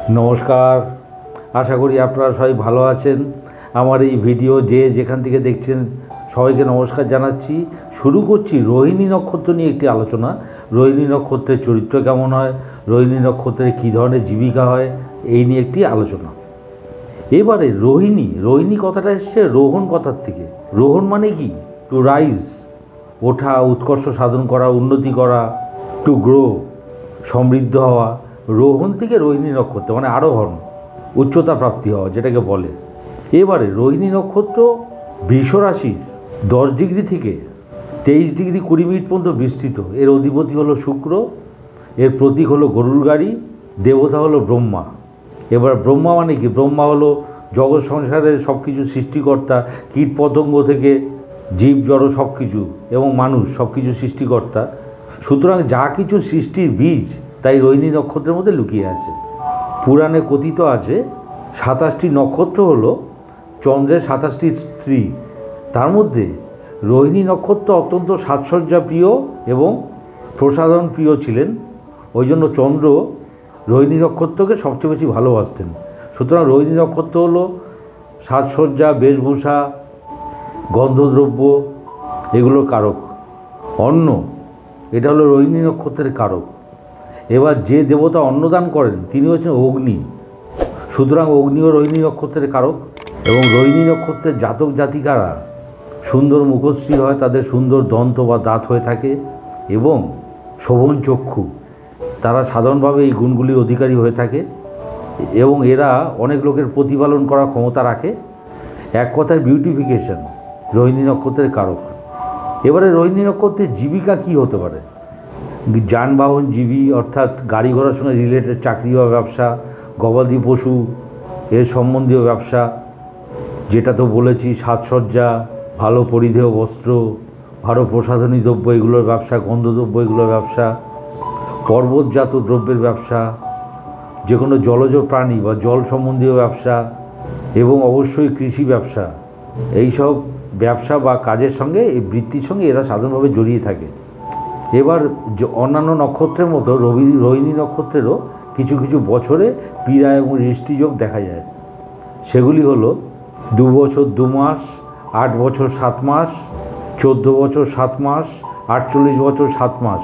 নমস্কার, আশা করি আপনারা সবাই ভালো আছেন। আমার এই ভিডিও যে যেখান থেকে দেখছেন সবাইকে নমস্কার জানাচ্ছি। শুরু করছি রোহিণী নক্ষত্র নিয়ে একটি আলোচনা। রোহিণী নক্ষত্রের চরিত্র কেমন হয়, রোহিণী নক্ষত্রে কী ধরনের জীবিকা হয়, এই নিয়ে একটি আলোচনা। এবারে রোহিণী কথাটা এসছে রোহণ কথার থেকে। রোহণ মানে কি? টু রাইজ, ওঠা, উৎকর্ষ সাধন করা, উন্নতি করা, টু গ্রো, সমৃদ্ধ হওয়া। রোহণ থেকে রোহিণী নক্ষত্র মানে আরোহণ, উচ্চতা প্রাপ্তি হওয়া যেটাকে বলে। এবারে রোহিণী নক্ষত্র বৃষ রাশির 10 ডিগ্রি থেকে 23 ডিগ্রি 20 মিনিট পর্যন্ত বিস্তৃত। এর অধিপতি হলো শুক্র, এর প্রতীক হলো গরুর গাড়ি, দেবতা হলো ব্রহ্মা। এবার ব্রহ্মা মানে কি? ব্রহ্মা হলো জগৎ সংসারের সব কিছু সৃষ্টিকর্তা, কীট পতঙ্গ থেকে জীব জড় সব কিছু এবং মানুষ সব কিছু সৃষ্টিকর্তা। সুতরাং যা কিছু সৃষ্টির বীজ তাই রোহিণী নক্ষত্রের মধ্যে লুকিয়ে আছে। পুরাণে কথিত আছে 27টি নক্ষত্র হলো চন্দ্রের 27টি স্ত্রী। তার মধ্যে রোহিণী নক্ষত্র অত্যন্ত সাজসজ্জা প্রিয় এবং প্রসাধন প্রিয় ছিলেন। ওই জন্য চন্দ্র রোহিণী নক্ষত্রকে সবচেয়ে বেশি ভালোবাসতেন। সুতরাং রোহিণী নক্ষত্র হলো সাজসজ্জা, বেশভূষা, গন্ধদ্রব্য এগুলোর কারক। অন্ন, এটা হলো রোহিণী নক্ষত্রের কারক। এবার যে দেবতা অন্নদান করেন তিনি হচ্ছেন অগ্নি। সুতরাং অগ্নিও রোহিণী নক্ষত্রের কারক। এবং রোহিণী নক্ষত্রের জাতক জাতিকারা সুন্দর মুখশ্রী হয়, তাদের সুন্দর দন্ত বা দাঁত হয়ে থাকে এবং শোভন চক্ষু। তারা সাধারণভাবে এই গুণগুলির অধিকারী হয়ে থাকে এবং এরা অনেক লোকের প্রতিপালন করার ক্ষমতা রাখে। এক কথায় বিউটিফিকেশন রোহিণী নক্ষত্রের কারক। এবারে রোহিণী নক্ষত্রের জীবিকা কী হতে পারে? যানবাহন জীবী, অর্থাৎ গাড়ি ঘোড়ার সঙ্গে রিলেটেড চাকরি বা ব্যবসা, গবাদি পশু এর সম্বন্ধীয় ব্যবসা, যেটা তো বলেছি, সাজসজ্জা, ভালো পরিধেয় বস্ত্র, ভালো প্রসাধনী দ্রব্য এগুলোর ব্যবসা, গন্ধদ্রব্য এগুলোর ব্যবসা, পর্বতজাত দ্রব্যের ব্যবসা, যে কোনো জলজ প্রাণী বা জল সম্বন্ধীয় ব্যবসা এবং অবশ্যই কৃষি ব্যবসা। এইসব ব্যবসা বা কাজের সঙ্গে, এই বৃত্তির সঙ্গে এরা সাধারণভাবে জড়িয়ে থাকে। এবার অন্যান্য নক্ষত্রের মতো রোহিণী নক্ষত্রেরও কিছু কিছু বছরে পীড়া এবং ঋষ্টিযোগ দেখা যায়। সেগুলি হলো 2 বছর 2 মাস, 8 বছর 7 মাস, 14 বছর 7 মাস, 48 বছর 7 মাস।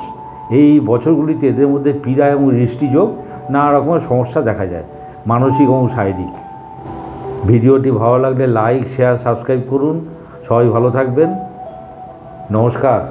এই বছরগুলিতে এদের মধ্যে পীড়া এবং ঋষ্টিযোগ নানা রকমের সমস্যা দেখা যায়, মানসিক এবং শারীরিক। ভিডিওটি ভালো লাগলে লাইক, শেয়ার, সাবস্ক্রাইব করুন। সবাই ভালো থাকবেন। নমস্কার।